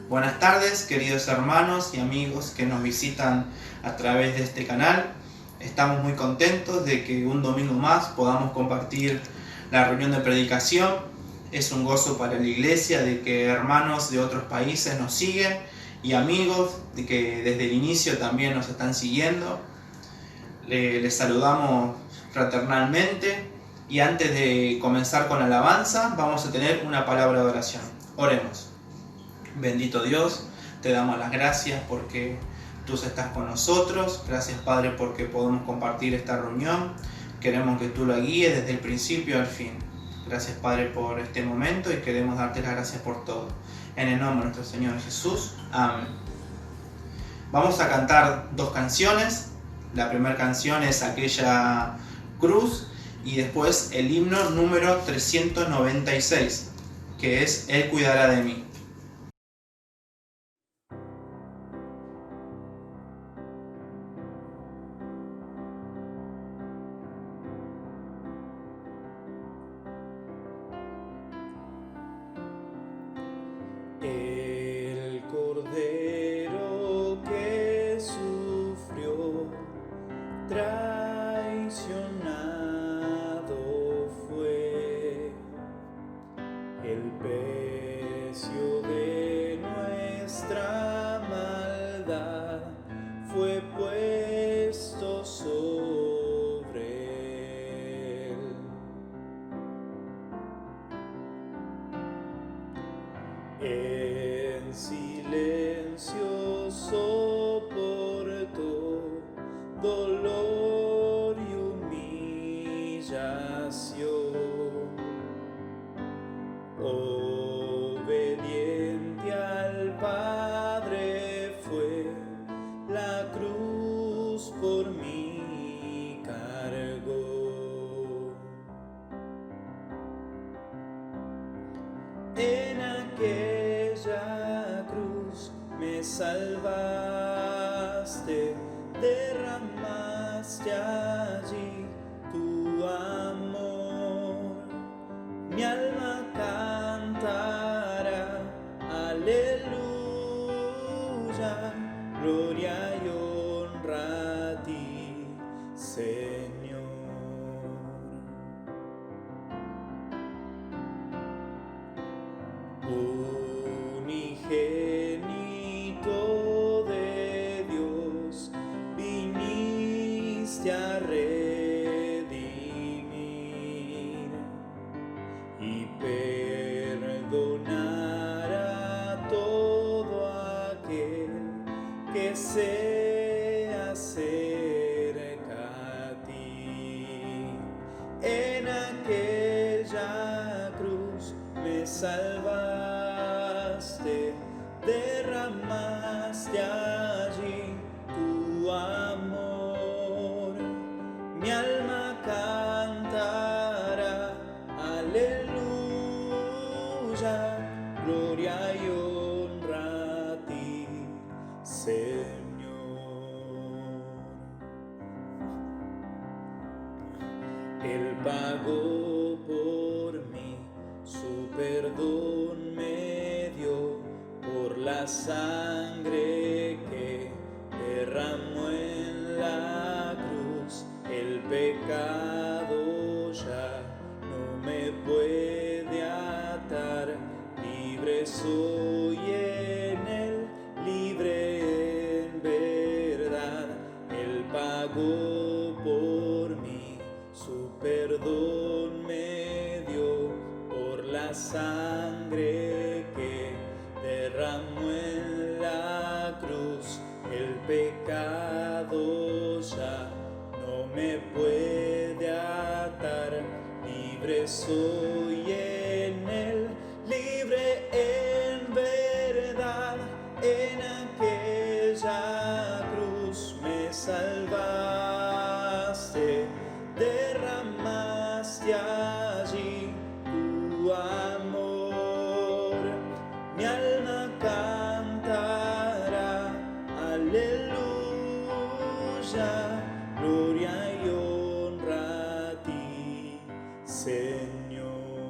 Buenas tardes, queridos hermanos y amigos que nos visitan a través de este canal. Estamos muy contentos de que un domingo más podamos compartir la reunión de predicación. Es un gozo para la iglesia de que hermanos de otros países nos siguen y amigos de que desde el inicio también nos están siguiendo. Les saludamos fraternalmente y antes de comenzar con la alabanza vamos a tener una palabra de oración. Oremos. Bendito Dios, te damos las gracias porque tú estás con nosotros. Gracias, Padre, porque podemos compartir esta reunión. Queremos que tú la guíes desde el principio al fin. Gracias, Padre, por este momento y queremos darte las gracias por todo. En el nombre de nuestro Señor Jesús. Amén. Vamos a cantar dos canciones. La primera canción es Aquella Cruz y después el himno número 396, que es Él cuidará de mí. El Cordero que sufrió, traicionado fue, el precio de nuestra maldad fue puesto sobre él. En silencio soportó dolor y humillación, obediente al Padre fue, la cruz por mí cargó. En aquella cruz me salvaste, derramaste allí tu amor. Mi alma cantará, aleluya, gloria y honra a ti, Señor. Unigénito de Dios, viniste a redimir y perdonar a todo aquel que se acerca a ti. En aquella cruz me salvaste, derramaste allí tu amor. Mi alma cantará, aleluya, gloria y honra a ti, Señor. Él pagó por mí, su perdón me dio, por la sangre que derramó en la cruz. El pecado ya no me puede atar, libre soy en él, libre en verdad. Él pagó por mí, su perdón me dio, por la sangre que derramó en la cruz. El pecado ya no me puede atar, libre soy en él, libre en verdad. En aquella cruz me salvaste, derramaste allí tu amor. Mi alma cantará, aleluya, gloria y honra a ti, Señor.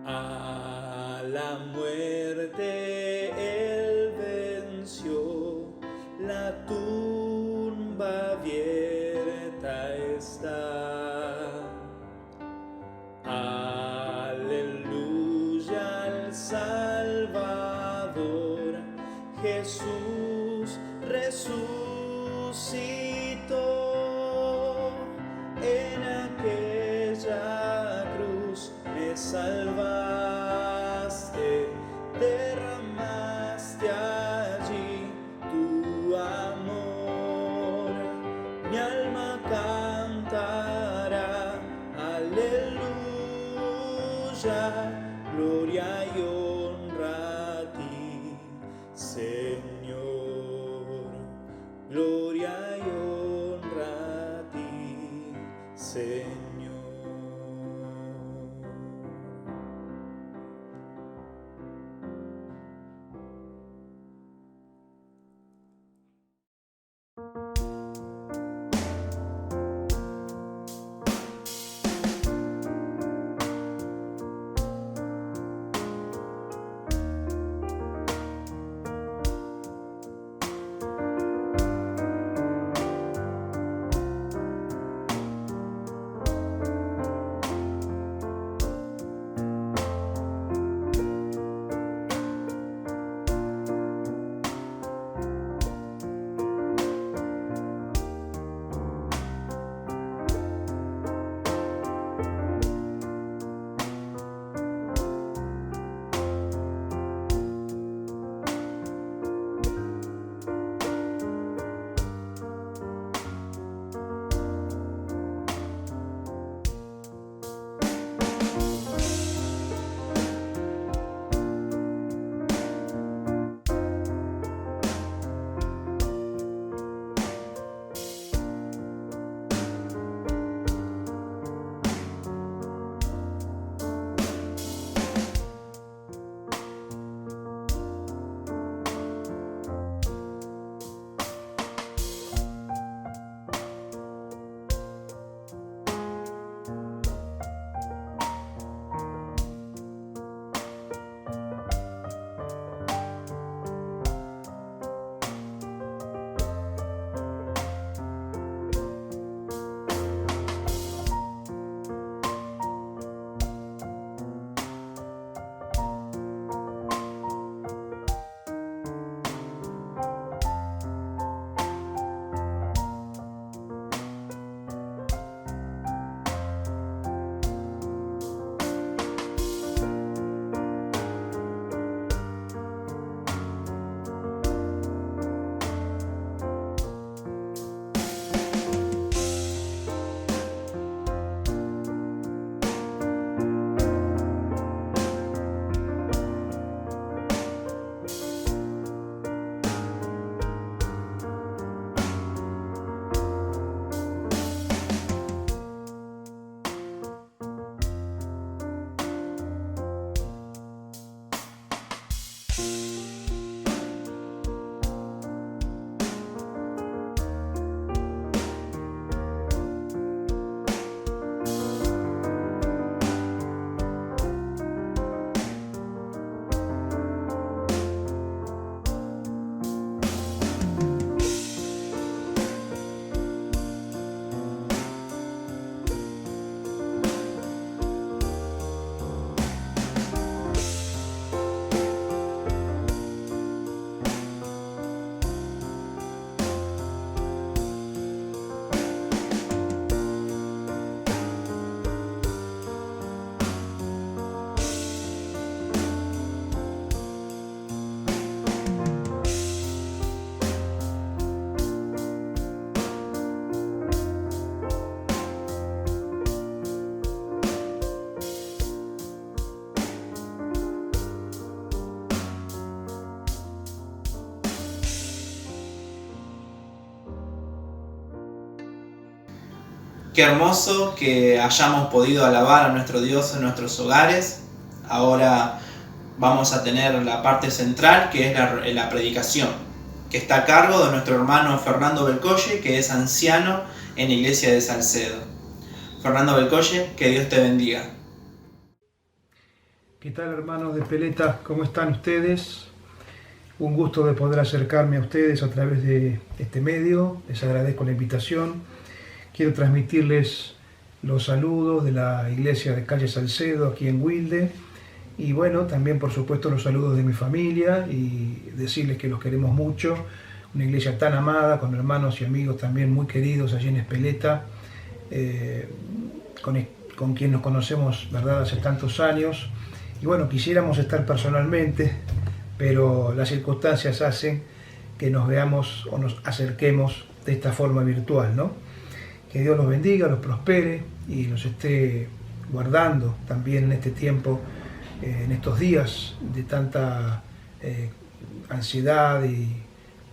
A la muerte él venció, la tumba abierta está. Aleluya al Salvador, Jesús resucitó. En aquella cruz me salvaste, derramaste allí tu amor. Mi alma cantará, aleluya, gloria y honra a ti, Señor. Gloria y honra a ti, Señor. Qué hermoso que hayamos podido alabar a nuestro Dios en nuestros hogares. Ahora vamos a tener la parte central, que es la predicación, que está a cargo de nuestro hermano Fernando Belcolle, que es anciano en la iglesia de Salcedo. Fernando Belcolle, que Dios te bendiga. ¿Qué tal, hermanos de Peleta? ¿Cómo están ustedes? Un gusto de poder acercarme a ustedes a través de este medio. Les agradezco la invitación. Quiero transmitirles los saludos de la iglesia de Calle Salcedo aquí en Wilde. Y bueno, también por supuesto los saludos de mi familia y decirles que los queremos mucho. Una iglesia tan amada, con hermanos y amigos también muy queridos allí en Espeleta, con quien nos conocemos, ¿verdad?, hace tantos años. Y bueno, quisiéramos estar personalmente, pero las circunstancias hacen que nos veamos o nos acerquemos de esta forma virtual, ¿no? Que Dios los bendiga, los prospere y los esté guardando también en este tiempo, en estos días de tanta ansiedad y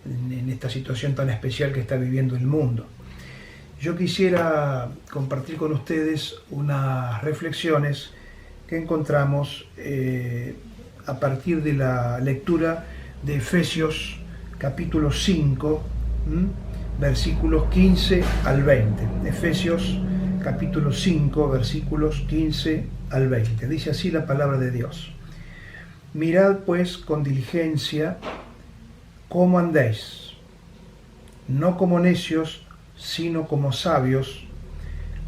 en esta situación tan especial que está viviendo el mundo. Yo quisiera compartir con ustedes unas reflexiones que encontramos a partir de la lectura de Efesios capítulo 5, versículos 15 al 20. Efesios capítulo 5, versículos 15 al 20. Dice así la palabra de Dios. Mirad pues con diligencia cómo andéis, no como necios, sino como sabios,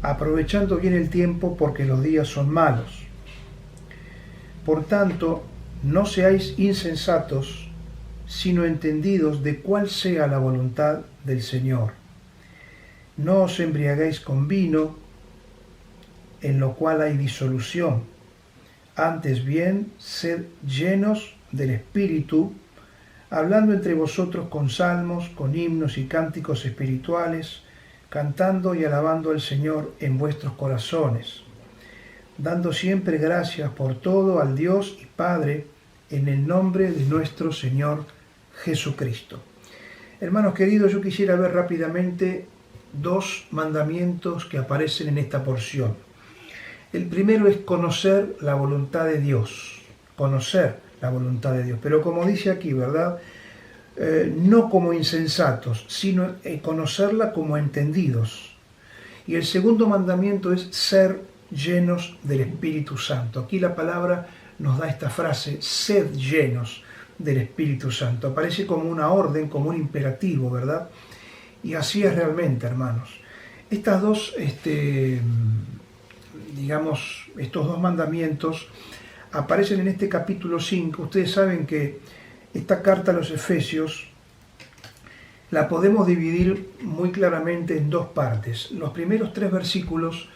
aprovechando bien el tiempo porque los días son malos. Por tanto, no seáis insensatos, sino entendidos de cuál sea la voluntad del Señor. No os embriaguéis con vino, en lo cual hay disolución. Antes bien, sed llenos del Espíritu, hablando entre vosotros con salmos, con himnos y cánticos espirituales, cantando y alabando al Señor en vuestros corazones, dando siempre gracias por todo al Dios y Padre, en el nombre de nuestro Señor Jesucristo. Hermanos queridos, yo quisiera ver rápidamente dos mandamientos que aparecen en esta porción. El primero es conocer la voluntad de Dios, conocer la voluntad de Dios, pero como dice aquí, ¿verdad? No como insensatos, sino conocerla como entendidos. Y el segundo mandamiento es ser llenos del Espíritu Santo. Aquí la palabra nos da esta frase, sed llenos del Espíritu Santo. Aparece como una orden, como un imperativo, ¿verdad? Y así es realmente, hermanos. Estas dos, estos dos mandamientos aparecen en este capítulo 5. Ustedes saben que esta carta a los Efesios la podemos dividir muy claramente en dos partes. Los primeros 3 versículos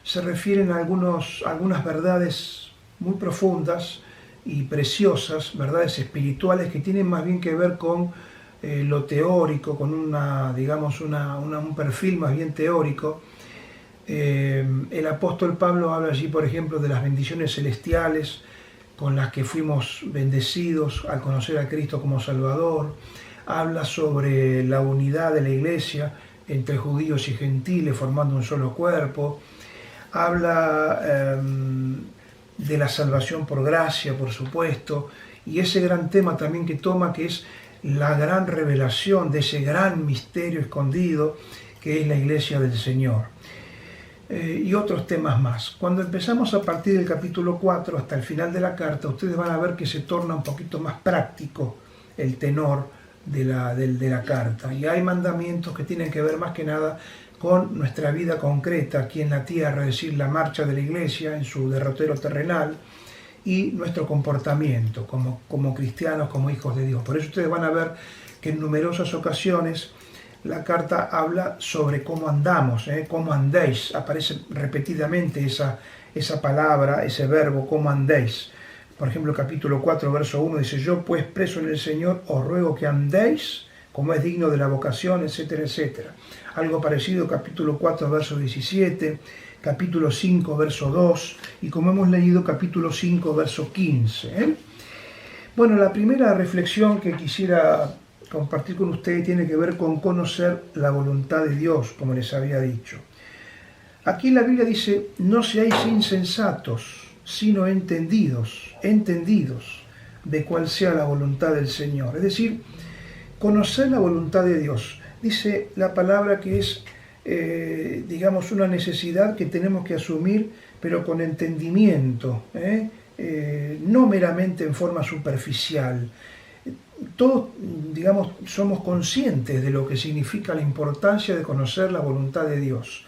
se refieren a algunas verdades muy profundas y preciosas, verdades espirituales que tienen más bien que ver con lo teórico, con un perfil más bien teórico. El apóstol Pablo habla allí, por ejemplo, de las bendiciones celestiales con las que fuimos bendecidos al conocer a Cristo como Salvador. Habla sobre la unidad de la iglesia entre judíos y gentiles formando un solo cuerpo. Habla de la salvación por gracia, por supuesto, y ese gran tema también que toma, que es la gran revelación de ese gran misterio escondido que es la iglesia del Señor. Y otros temas más. Cuando empezamos a partir del capítulo 4 hasta el final de la carta, ustedes van a ver que se torna un poquito más práctico el tenor de la carta. Y hay mandamientos que tienen que ver más que nada con nuestra vida concreta aquí en la tierra, es decir, la marcha de la iglesia en su derrotero terrenal y nuestro comportamiento como cristianos, como hijos de Dios. Por eso ustedes van a ver que en numerosas ocasiones la carta habla sobre cómo andamos, cómo andéis. Aparece repetidamente esa palabra, ese verbo, cómo andéis. Por ejemplo, capítulo 4, verso 1 dice: yo pues preso en el Señor os ruego que andéis como es digno de la vocación, etcétera, etcétera. Algo parecido, capítulo 4, verso 17, capítulo 5, verso 2, y como hemos leído, capítulo 5, verso 15. Bueno, la primera reflexión que quisiera compartir con ustedes tiene que ver con conocer la voluntad de Dios, como les había dicho. Aquí la Biblia dice: no seáis insensatos, sino entendidos de cuál sea la voluntad del Señor. Es decir, conocer la voluntad de Dios. Dice la palabra que es, una necesidad que tenemos que asumir, pero con entendimiento, no meramente en forma superficial. Todos, digamos, somos conscientes de lo que significa la importancia de conocer la voluntad de Dios.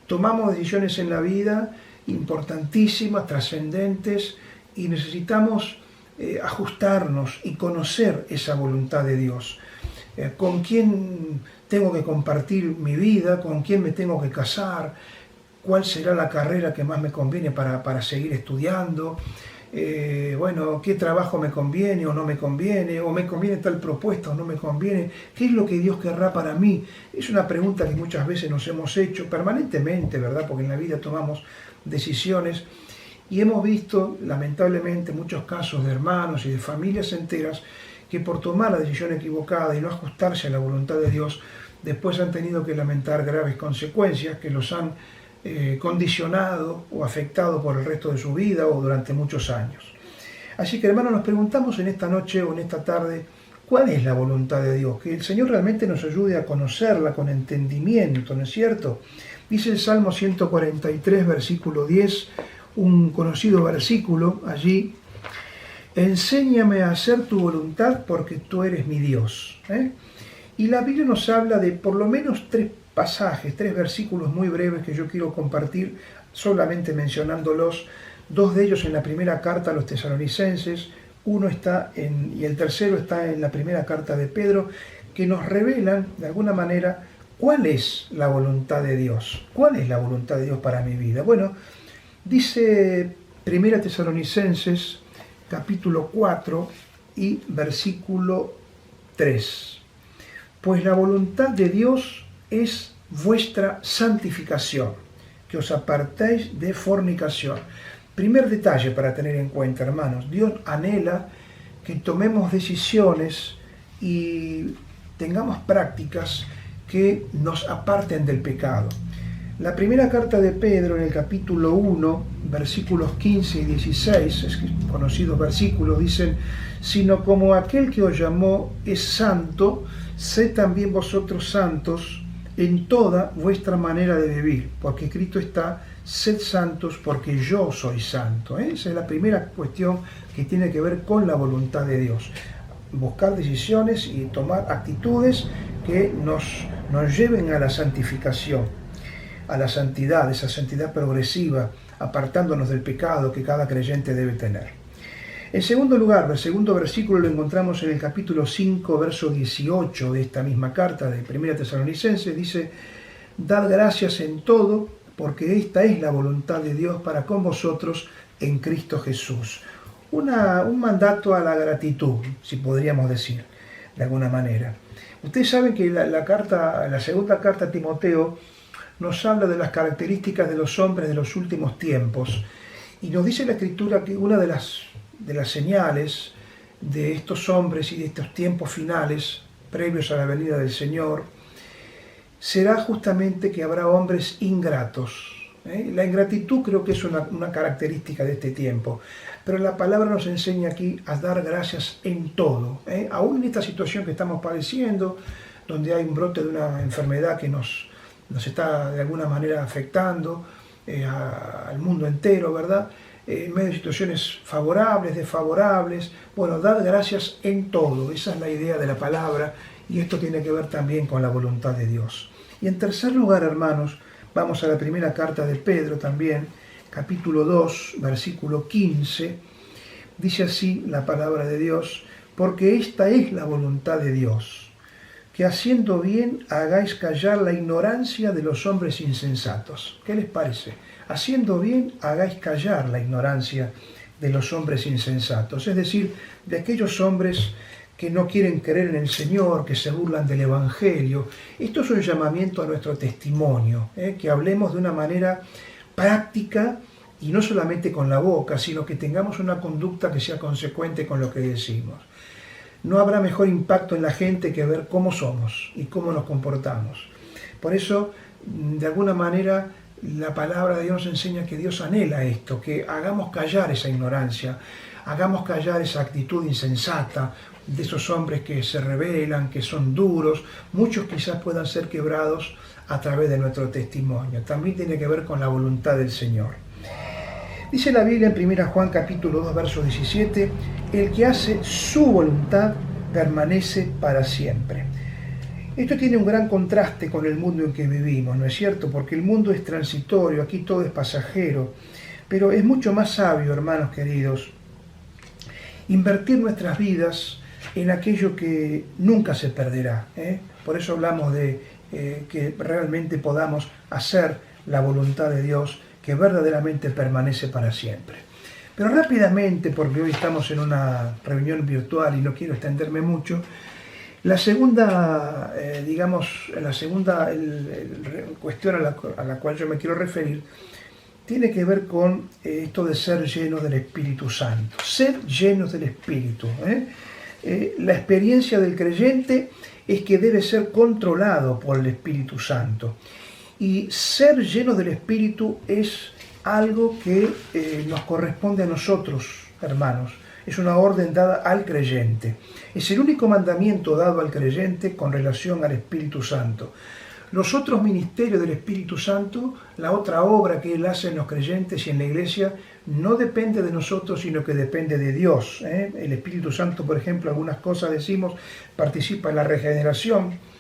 Tomamos decisiones en la vida importantísimas, trascendentes, y necesitamos ajustarnos y conocer esa voluntad de Dios. Con quién tengo que compartir mi vida, con quién me tengo que casar, cuál será la carrera que más me conviene para seguir estudiando, qué trabajo me conviene o no me conviene, o me conviene tal propuesta o no me conviene, qué es lo que Dios querrá para mí. Es una pregunta que muchas veces nos hemos hecho permanentemente, ¿verdad? Porque en la vida tomamos decisiones y hemos visto lamentablemente muchos casos de hermanos y de familias enteras que por tomar la decisión equivocada y no ajustarse a la voluntad de Dios, después han tenido que lamentar graves consecuencias que los han condicionado o afectado por el resto de su vida o durante muchos años. Así que, hermanos, nos preguntamos en esta noche o en esta tarde, ¿cuál es la voluntad de Dios? Que el Señor realmente nos ayude a conocerla con entendimiento, ¿no es cierto? Dice el Salmo 143, versículo 10, un conocido versículo allí: enséñame a hacer tu voluntad porque tú eres mi Dios. Y la Biblia nos habla de por lo menos tres pasajes, tres versículos muy breves que yo quiero compartir, solamente mencionándolos. Dos de ellos en la primera carta a los tesalonicenses, y el tercero está en la primera carta de Pedro, que nos revelan de alguna manera cuál es la voluntad de Dios. ¿Cuál es la voluntad de Dios para mi vida? Bueno, dice primera Tesalonicenses, capítulo 4 y versículo 3. Pues la voluntad de Dios es vuestra santificación, que os apartéis de fornicación. Primer detalle para tener en cuenta, hermanos: Dios anhela que tomemos decisiones y tengamos prácticas que nos aparten del pecado. La primera carta de Pedro, en el capítulo 1, versículos 15 y 16, conocidos versículos, dicen: sino como aquel que os llamó es santo, sed también vosotros santos en toda vuestra manera de vivir, porque escrito está: sed santos porque yo soy santo. Esa es la primera cuestión que tiene que ver con la voluntad de Dios. Buscar decisiones y tomar actitudes que nos lleven a la santificación, a la santidad, esa santidad progresiva, apartándonos del pecado que cada creyente debe tener. En segundo lugar, el segundo versículo lo encontramos en el capítulo 5, verso 18 de esta misma carta de 1 Tesalonicenses. Dice: dad gracias en todo, porque esta es la voluntad de Dios para con vosotros en Cristo Jesús. Un mandato a la gratitud, si podríamos decir, de alguna manera. Ustedes saben que la segunda carta a Timoteo nos habla de las características de los hombres de los últimos tiempos, y nos dice la Escritura que una de las señales de estos hombres y de estos tiempos finales, previos a la venida del Señor, será justamente que habrá hombres ingratos. La ingratitud creo que es una característica de este tiempo, pero la palabra nos enseña aquí a dar gracias en todo, aún en esta situación que estamos padeciendo, donde hay un brote de una enfermedad que nos está de alguna manera afectando al mundo entero, ¿verdad? En medio de situaciones favorables, desfavorables. Bueno, dad gracias en todo, esa es la idea de la palabra, y esto tiene que ver también con la voluntad de Dios. Y en tercer lugar, hermanos, vamos a la primera carta de Pedro también, capítulo 2, versículo 15, dice así la palabra de Dios: porque esta es la voluntad de Dios, que haciendo bien hagáis callar la ignorancia de los hombres insensatos. ¿Qué les parece? Haciendo bien hagáis callar la ignorancia de los hombres insensatos, es decir, de aquellos hombres que no quieren creer en el Señor, que se burlan del Evangelio. Esto es un llamamiento a nuestro testimonio, que hablemos de una manera práctica y no solamente con la boca, sino que tengamos una conducta que sea consecuente con lo que decimos. No habrá mejor impacto en la gente que ver cómo somos y cómo nos comportamos. Por eso, de alguna manera, la palabra de Dios nos enseña que Dios anhela esto, que hagamos callar esa ignorancia, hagamos callar esa actitud insensata de esos hombres que se rebelan, que son duros. Muchos quizás puedan ser quebrados a través de nuestro testimonio. También tiene que ver con la voluntad del Señor. Dice la Biblia en 1 Juan capítulo 2, verso 17, el que hace su voluntad permanece para siempre. Esto tiene un gran contraste con el mundo en que vivimos, ¿no es cierto? Porque el mundo es transitorio, aquí todo es pasajero, pero es mucho más sabio, hermanos queridos, invertir nuestras vidas en aquello que nunca se perderá. Por eso hablamos de que realmente podamos hacer la voluntad de Dios, que verdaderamente permanece para siempre. Pero rápidamente, porque hoy estamos en una reunión virtual y no quiero extenderme mucho, la segunda, cuestión a la cual yo me quiero referir tiene que ver con esto de ser llenos del Espíritu Santo. Ser llenos del Espíritu. La experiencia del creyente es que debe ser controlado por el Espíritu Santo. Y ser llenos del Espíritu es algo que nos corresponde a nosotros, hermanos. Es una orden dada al creyente. Es el único mandamiento dado al creyente con relación al Espíritu Santo. Los otros ministerios del Espíritu Santo, la otra obra que Él hace en los creyentes y en la iglesia, no depende de nosotros, sino que depende de Dios. El Espíritu Santo, por ejemplo, algunas cosas decimos, participa en la regeneración.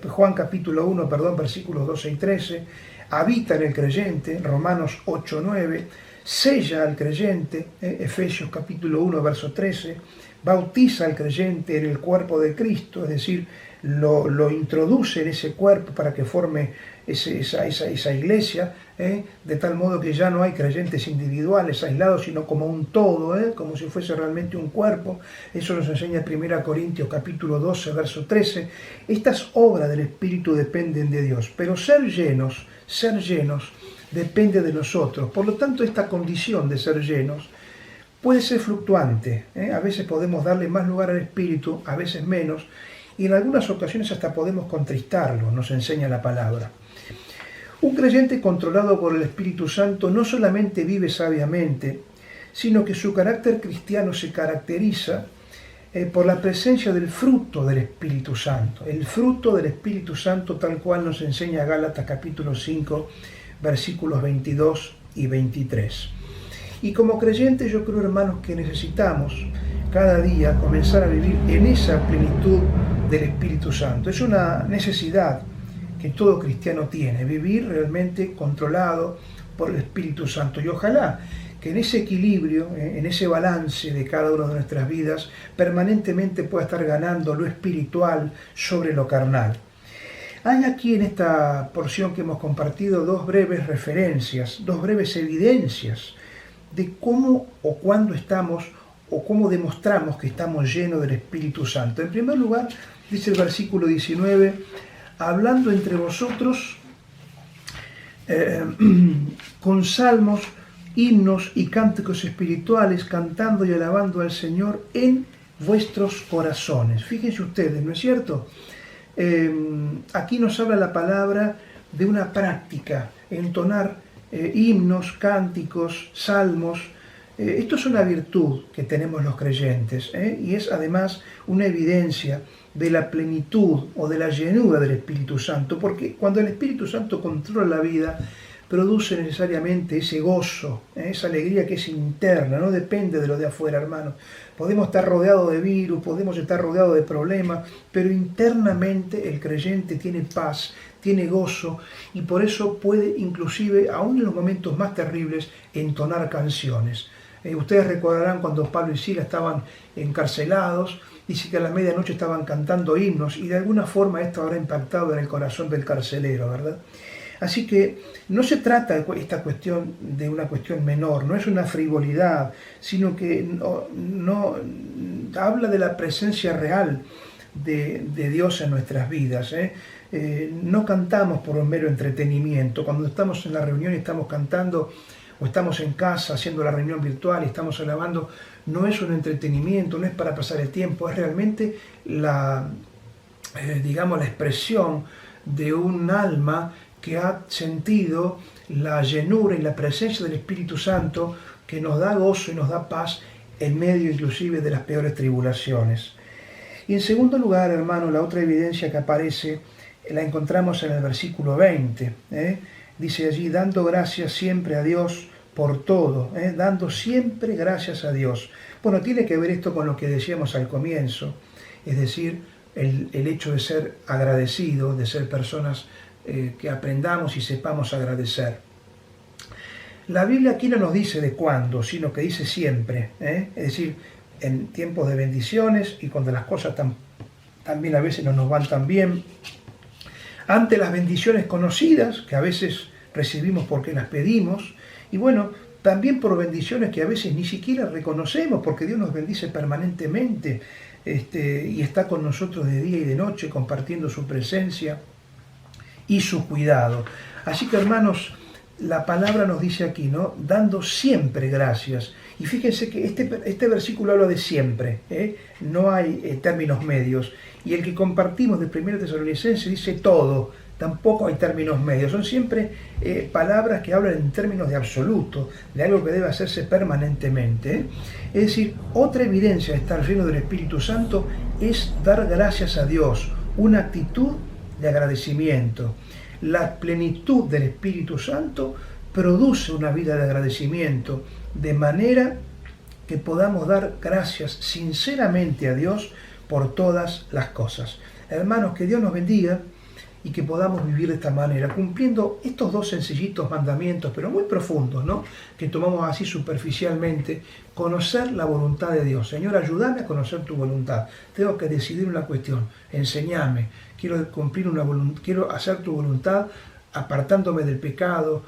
Juan capítulo 1, versículos 12 y 13, habita en el creyente, Romanos 8, 9, sella al creyente, Efesios capítulo 1, verso 13, bautiza al creyente en el cuerpo de Cristo, es decir, lo introduce en ese cuerpo para que forme esa iglesia, de tal modo que ya no hay creyentes individuales, aislados, sino como un todo, como si fuese realmente un cuerpo. Eso nos enseña 1 Corintios capítulo 12, verso 13. Estas obras del Espíritu dependen de Dios, pero ser llenos depende de nosotros. Por lo tanto, esta condición de ser llenos puede ser fluctuante. A veces podemos darle más lugar al Espíritu, a veces menos, y en algunas ocasiones hasta podemos contristarlo, nos enseña la palabra. Un creyente controlado por el Espíritu Santo no solamente vive sabiamente, sino que su carácter cristiano se caracteriza por la presencia del fruto del Espíritu Santo. El fruto del Espíritu Santo, tal cual nos enseña Gálatas capítulo 5, versículos 22 y 23. Y como creyentes yo creo, hermanos, que necesitamos cada día comenzar a vivir en esa plenitud del Espíritu Santo. Es una necesidad que todo cristiano tiene, vivir realmente controlado por el Espíritu Santo. Y ojalá que en ese equilibrio, en ese balance de cada una de nuestras vidas, permanentemente pueda estar ganando lo espiritual sobre lo carnal. Hay aquí en esta porción que hemos compartido dos breves referencias, dos breves evidencias de cómo o cuándo estamos o cómo demostramos que estamos llenos del Espíritu Santo. En primer lugar, dice el versículo 19, hablando entre vosotros con salmos, himnos y cánticos espirituales, cantando y alabando al Señor en vuestros corazones. Fíjense ustedes, ¿no es cierto? Aquí nos habla la palabra de una práctica, entonar himnos, cánticos, salmos. Esto es una virtud que tenemos los creyentes, y es además una evidencia de la plenitud o de la llenura del Espíritu Santo, porque cuando el Espíritu Santo controla la vida, produce necesariamente ese gozo, esa alegría que es interna, no depende de lo de afuera, hermanos. Podemos estar rodeados de virus, podemos estar rodeados de problemas, pero internamente el creyente tiene paz, tiene gozo, y por eso puede inclusive, aún en los momentos más terribles, entonar canciones. Ustedes recordarán cuando Pablo y Silas estaban encarcelados, dice que a la medianoche estaban cantando himnos, y de alguna forma esto habrá impactado en el corazón del carcelero, ¿verdad? Así que no se trata de esta cuestión de una cuestión menor, no es una frivolidad, sino que no habla de la presencia real de Dios en nuestras vidas. No cantamos por un mero entretenimiento. Cuando estamos en la reunión y estamos cantando, o estamos en casa haciendo la reunión virtual y estamos alabando, no es un entretenimiento, no es para pasar el tiempo, es realmente la expresión de un alma que ha sentido la llenura y la presencia del Espíritu Santo, que nos da gozo y nos da paz en medio inclusive de las peores tribulaciones. Y en segundo lugar, hermano, la otra evidencia que aparece la encontramos en el versículo 20. Dice allí, dando gracias siempre a Dios por todo, dando siempre gracias a Dios. Bueno, tiene que ver esto con lo que decíamos al comienzo, es decir, el hecho de ser agradecidos, de ser personas que aprendamos y sepamos agradecer. La Biblia aquí no nos dice de cuándo, sino que dice siempre, es decir, en tiempos de bendiciones y cuando las cosas también a veces no nos van tan bien, ante las bendiciones conocidas, que a veces recibimos porque las pedimos, y bueno, también por bendiciones que a veces ni siquiera reconocemos, porque Dios nos bendice permanentemente y está con nosotros de día y de noche, compartiendo su presencia y su cuidado. Así que, hermanos, la palabra nos dice aquí, ¿no? Dando siempre gracias. Y fíjense que este versículo habla de siempre, no hay términos medios. Y el que compartimos de 1 Tesalonicenses dice todo, tampoco hay términos medios. Son siempre palabras que hablan en términos de absoluto, de algo que debe hacerse permanentemente. Es decir, otra evidencia de estar lleno del Espíritu Santo es dar gracias a Dios, una actitud de agradecimiento. La plenitud del Espíritu Santo produce una vida de agradecimiento, de manera que podamos dar gracias sinceramente a Dios por todas las cosas. Hermanos, que Dios nos bendiga y que podamos vivir de esta manera, cumpliendo estos dos sencillitos mandamientos, pero muy profundos, ¿no? Que tomamos así superficialmente. Conocer la voluntad de Dios. Señor, ayúdame a conocer tu voluntad. Tengo que decidir una cuestión. Enséñame. Quiero hacer tu voluntad apartándome del pecado,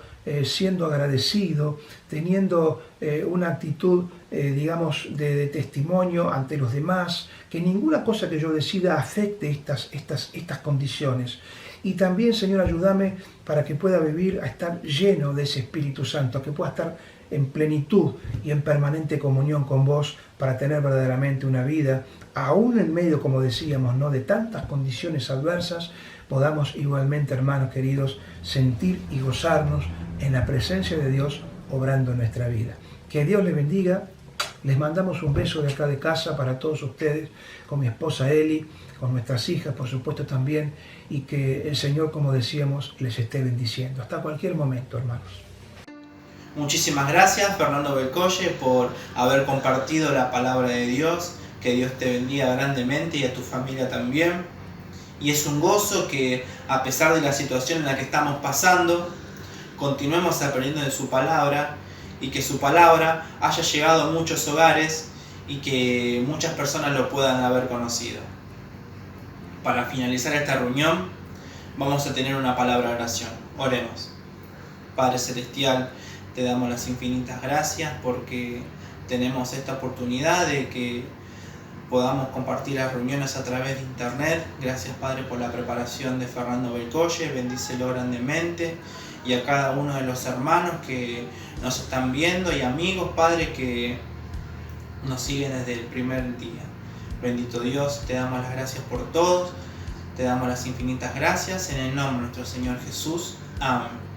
siendo agradecido, teniendo una actitud, digamos, de testimonio ante los demás, que ninguna cosa que yo decida afecte estas condiciones. Y también, Señor, ayúdame para que pueda vivir a estar lleno de ese Espíritu Santo, que pueda estar en plenitud y en permanente comunión con vos para tener verdaderamente una vida, aún en medio, como decíamos, ¿no?, de tantas condiciones adversas, podamos igualmente, hermanos queridos, sentir y gozarnos en la presencia de Dios obrando en nuestra vida. Que Dios les bendiga. Les mandamos un beso de acá de casa para todos ustedes, con mi esposa Eli, con nuestras hijas, por supuesto, también, y que el Señor, como decíamos, les esté bendiciendo. Hasta cualquier momento, hermanos. Muchísimas gracias, Fernando Belcolle, por haber compartido la palabra de Dios. Que Dios te bendiga grandemente y a tu familia también. Y es un gozo que, a pesar de la situación en la que estamos pasando, continuemos aprendiendo de su palabra y que su palabra haya llegado a muchos hogares y que muchas personas lo puedan haber conocido. Para finalizar esta reunión, vamos a tener una palabra de oración. Oremos. Padre Celestial, te damos las infinitas gracias porque tenemos esta oportunidad de que podamos compartir las reuniones a través de internet. Gracias, Padre, por la preparación de Fernando Belcolle. Bendícelo grandemente. Y a cada uno de los hermanos que nos están viendo y amigos, Padre, que nos siguen desde el primer día. Bendito Dios, te damos las gracias por todos. Te damos las infinitas gracias. En el nombre de nuestro Señor Jesús. Amén.